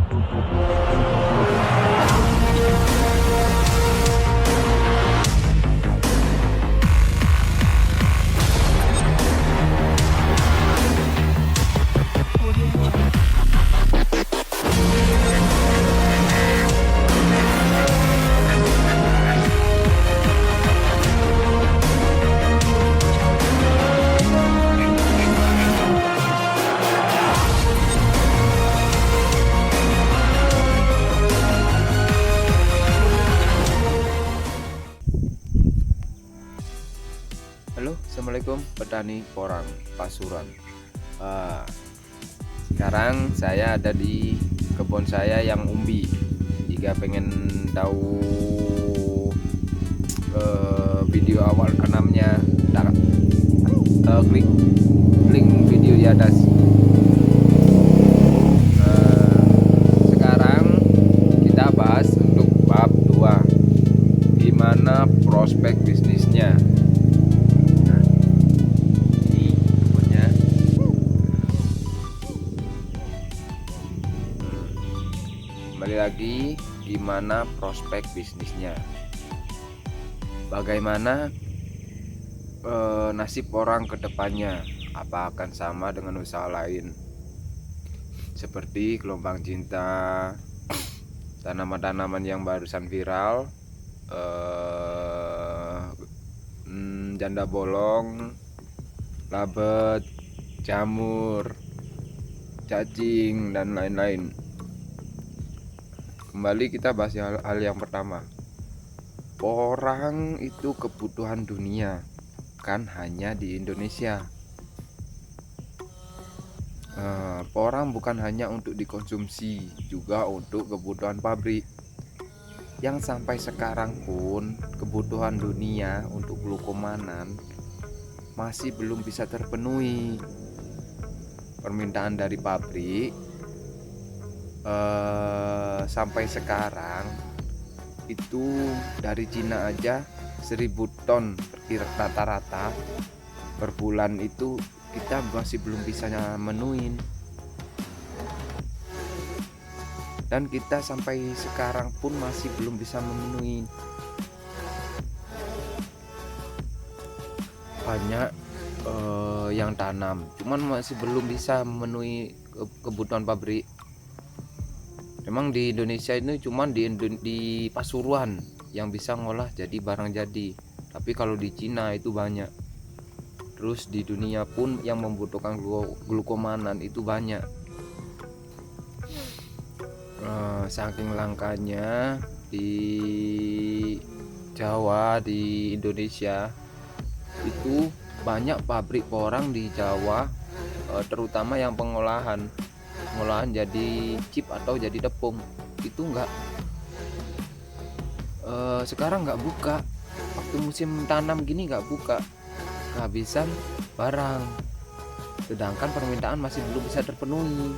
Halo, assalamualaikum petani porang Pasuruan. Sekarang saya ada di kebun saya yang umbi. Jika pengen tahu video awal tanamnya, klik link video di atas. Sekarang kita bahas untuk bab 2, gimana prospek bisnisnya. Kembali lagi, gimana prospek bisnisnya, bagaimana nasib orang ke depannya, apa akan sama dengan usaha lain seperti gelombang cinta, tanaman-tanaman yang barusan viral, janda bolong, labet, jamur, cacing, dan lain-lain. Kembali kita bahas hal yang pertama. Porang itu kebutuhan dunia, kan hanya di Indonesia. Porang bukan hanya untuk dikonsumsi, juga untuk kebutuhan pabrik. Yang sampai sekarang pun kebutuhan dunia untuk glukomanan masih belum bisa terpenuhi. Permintaan dari pabrik sampai sekarang itu dari Cina aja 1000 ton rata-rata per bulan, itu kita masih belum bisa menuhin, dan kita sampai sekarang pun masih belum bisa memenuhi. Banyak yang tanam, cuman masih belum bisa memenuhi kebutuhan pabrik. Memang di Indonesia ini cuman di Pasuruan yang bisa ngolah jadi barang jadi, tapi kalau di Cina itu banyak. Terus di dunia pun yang membutuhkan glukomanan itu banyak. Saking langkanya di Jawa, di Indonesia itu banyak pabrik porang di Jawa, terutama yang pengolahan jadi chip atau jadi tepung. Itu sekarang nggak buka, waktu musim tanam gini nggak buka, kehabisan barang, sedangkan permintaan masih belum bisa terpenuhi.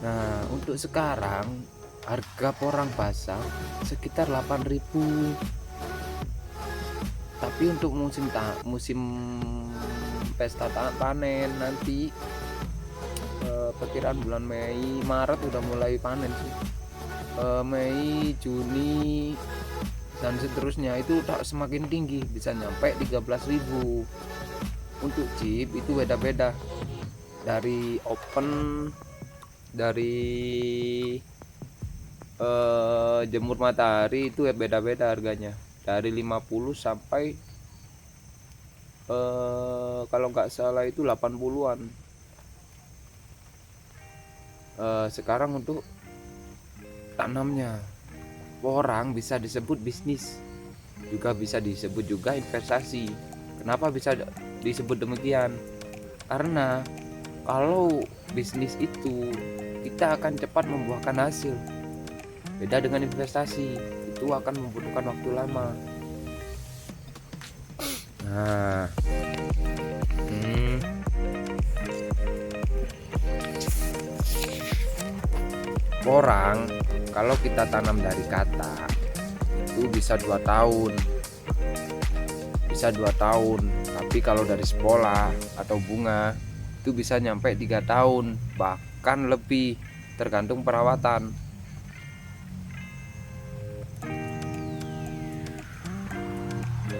Nah, untuk sekarang harga porang basah sekitar 8.000, tapi untuk musim pesta panen nanti, perkiraan bulan Mei Maret udah mulai panen sih. Mei, Juni dan seterusnya itu semakin tinggi, bisa nyampe 13.000. Untuk chip itu beda-beda, dari open, dari jemur matahari itu beda-beda harganya, dari 50 sampai kalau nggak salah itu 80-an. Sekarang untuk tanamnya, porang bisa disebut bisnis, juga bisa disebut juga investasi. Kenapa bisa disebut demikian? Karena kalau bisnis itu kita akan cepat membuahkan hasil, beda dengan investasi, itu akan membutuhkan waktu lama. Nah, porang kalau kita tanam dari kata itu bisa 2 tahun, tapi kalau dari sekolah atau bunga itu bisa nyampe 3 tahun, bahkan lebih, tergantung perawatan.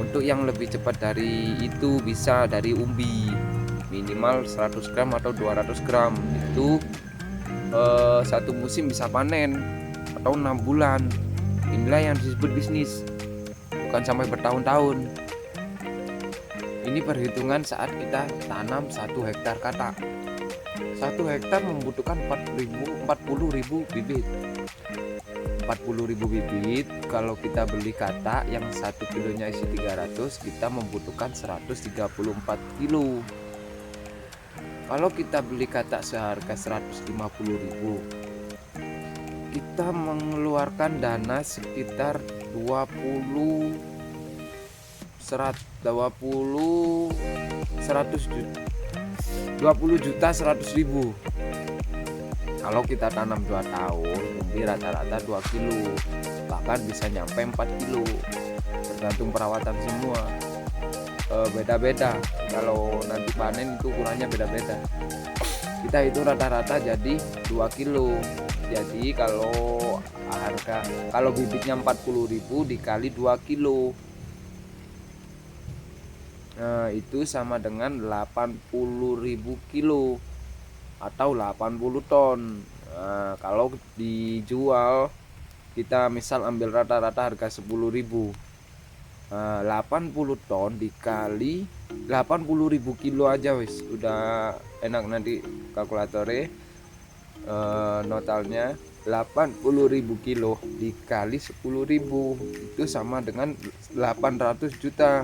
Untuk yang lebih cepat dari itu bisa dari umbi, minimal 100 gram atau 200 gram. Itu satu musim bisa panen atau 6 bulan. Inilah yang disebut bisnis, bukan sampai bertahun-tahun. Ini perhitungan saat kita tanam 1 hektar katak. 1 hektar membutuhkan 40.000 bibit. 40.000 bibit, kalau kita beli katak yang 1 kilonya isi 300, kita membutuhkan 134 kilo. Kalau kita beli katak seharga 150.000, kita mengeluarkan dana sekitar 20 juta 100.000. Kalau kita tanam 2 tahun, umbi rata-rata 2 kilo, bahkan bisa nyampe 4 kilo, tergantung perawatan semua. Beda-beda, kalau nanti panen itu ukurannya beda-beda. Kita itu rata-rata jadi 2 kilo. Jadi kalau bibitnya 40.000 dikali 2 kilo, nah itu sama dengan 80.000 kilo atau 80 ton. Nah, kalau dijual, kita misal ambil rata-rata harga 10.000. 80 ton dikali 80.000 kilo aja wis udah enak. Nanti kalkulatornya notalnya 80.000 kilo dikali 10.000 itu sama dengan 800 juta.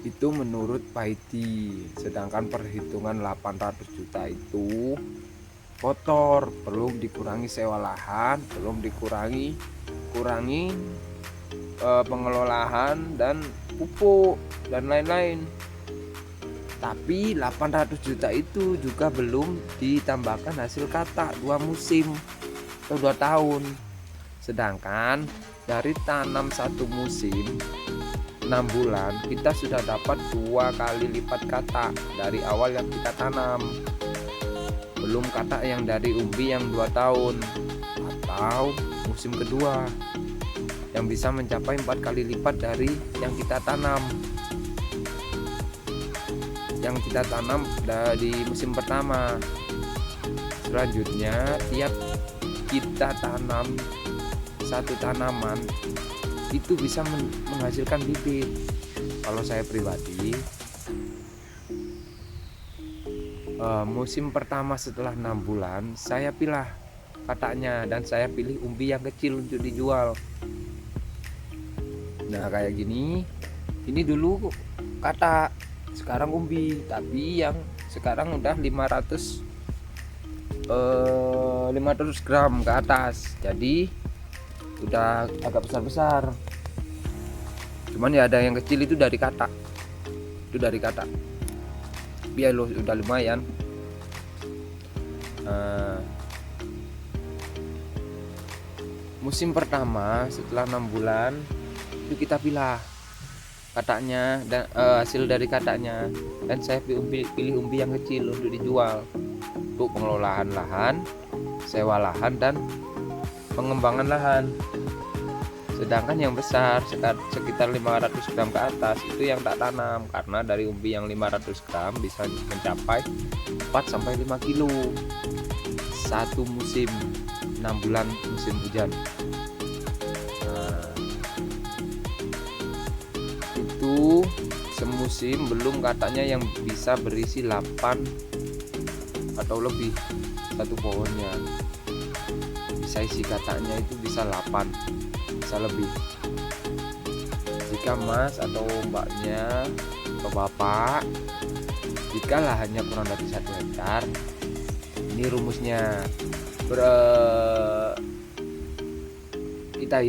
Itu menurut Paiti. Sedangkan perhitungan 800 juta itu kotor, belum dikurangi sewa lahan, belum dikurangi pengelolaan dan pupuk dan lain-lain. Tapi 800 juta itu juga belum ditambahkan hasil katak 2 musim atau 2 tahun. Sedangkan dari tanam 1 musim 6 bulan, kita sudah dapat 2 kali lipat katak dari awal yang kita tanam. Belum katak yang dari umbi yang 2 tahun atau musim kedua, yang bisa mencapai 4 kali lipat dari yang kita tanam. Yang kita tanam dari musim pertama. Selanjutnya, tiap kita tanam 1 tanaman itu bisa menghasilkan bibit. Kalau saya pribadi, musim pertama setelah 6 bulan saya pilah kataknya dan saya pilih umbi yang kecil untuk dijual. Nah kayak gini, ini dulu katak, sekarang umbi, tapi yang sekarang udah 500 gram ke atas, jadi udah agak besar-besar. Cuman ya ada yang kecil itu dari katak, biar lo udah lumayan. Musim pertama setelah 6 bulan itu kita pilah kataknya dan hasil dari kataknya, dan saya pilih umbi yang kecil untuk dijual untuk pengelolaan lahan, sewa lahan, dan pengembangan lahan. Sedangkan yang besar sekitar 500 gram ke atas itu yang tak tanam, karena dari umbi yang 500 gram bisa mencapai 4-5 kilo satu musim, 6 bulan musim hujan. Nah, itu semusim, belum katanya yang bisa berisi 8 atau lebih satu pohonnya. Bisa isi kataknya itu bisa 8, bisa lebih. Jika mas atau mbaknya atau bapak, jika lahannya kurang dari 1 hektar, ini rumusnya. Kita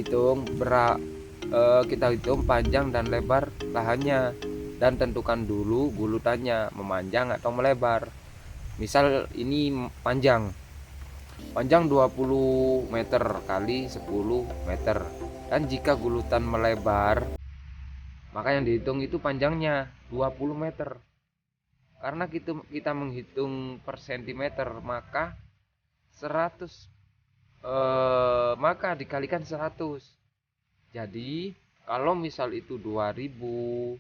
hitung panjang dan lebar lahannya, dan tentukan dulu gulutannya memanjang atau melebar. Misal ini panjang 20 meter kali 10 meter, dan jika gulutan melebar maka yang dihitung itu panjangnya 20 meter. Karena kita menghitung per sentimeter, maka 100 maka dikalikan 100. Jadi kalau misal itu 2000,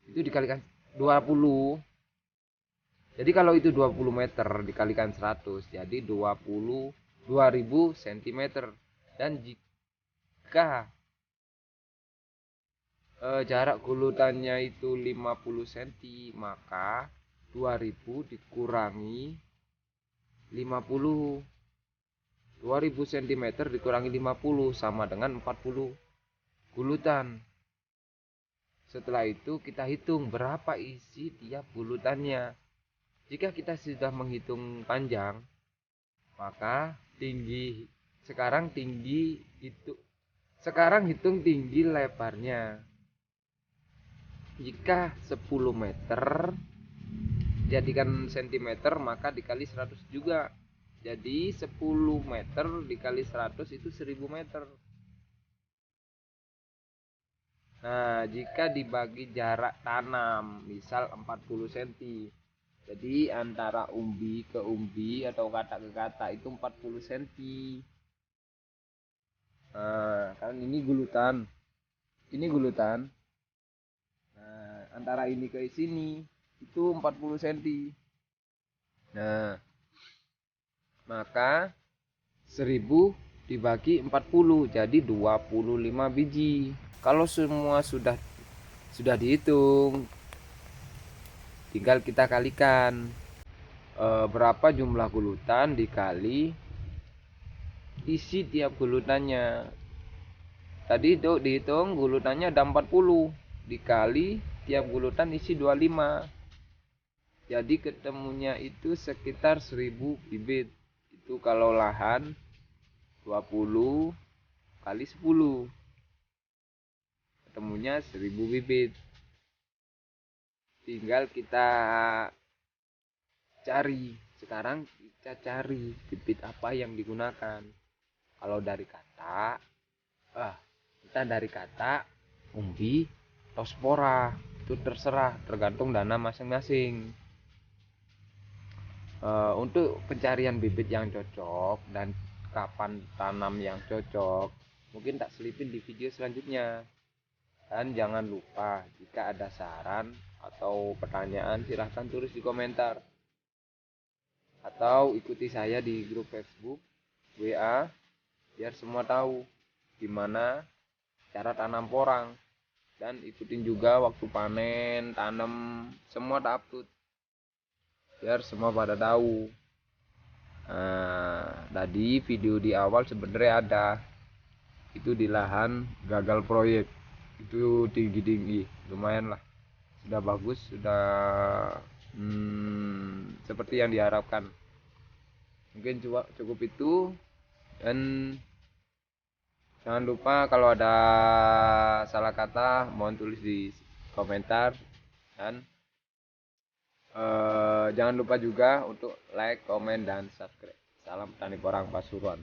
itu dikalikan 20. Jadi kalau itu 20 meter dikalikan 100, jadi 2000 cm. Dan jika jarak gulutannya itu 50 cm, maka 2000 dikurangi 50. 2000 cm dikurangi 50 sama dengan 40 gulutan. Setelah itu kita hitung berapa isi tiap gulutannya. Jika kita sudah menghitung panjang, maka sekarang hitung tinggi lebarnya. Jika 10 meter jadikan cm, maka dikali 100 juga. Jadi 10 meter dikali 100 itu 1000 meter. Nah, jika dibagi jarak tanam, misal 40 cm. Jadi antara umbi ke umbi atau katak ke katak itu 40 cm. Nah, kan ini gulutan. Ini gulutan. Nah, antara ini ke sini itu 40 cm. Nah, maka 1000 dibagi 40 jadi 25 biji. Kalau semua sudah dihitung, tinggal kita kalikan berapa jumlah gulutan dikali isi tiap gulutannya. Tadi itu dihitung gulutannya ada 40 dikali tiap gulutan isi 25. Jadi ketemunya itu sekitar 1000 bibit. Itu kalau lahan 20 kali 10, ketemunya 1000 bibit. Tinggal kita cari. Sekarang kita cari bibit apa yang digunakan. Kalau dari kata, kita dari kata, umbi, atau spora, itu terserah, tergantung dana masing-masing. Untuk pencarian bibit yang cocok dan kapan tanam yang cocok, mungkin tak selipin di video selanjutnya. Dan jangan lupa, jika ada saran atau pertanyaan silahkan tulis di komentar, atau ikuti saya di grup Facebook, WA, biar semua tahu gimana cara tanam porang. Dan ikutin juga waktu panen, tanam, semua tak upload biar semua pada tahu. Nah, tadi video di awal sebenarnya ada, itu di lahan gagal proyek, itu tinggi lumayan lah, sudah bagus, sudah seperti yang diharapkan. Mungkin cukup itu. Dan jangan lupa kalau ada salah kata mohon tulis di komentar. Dan jangan lupa juga untuk like, komen, dan subscribe. Salam Petani Porang Pasuruan.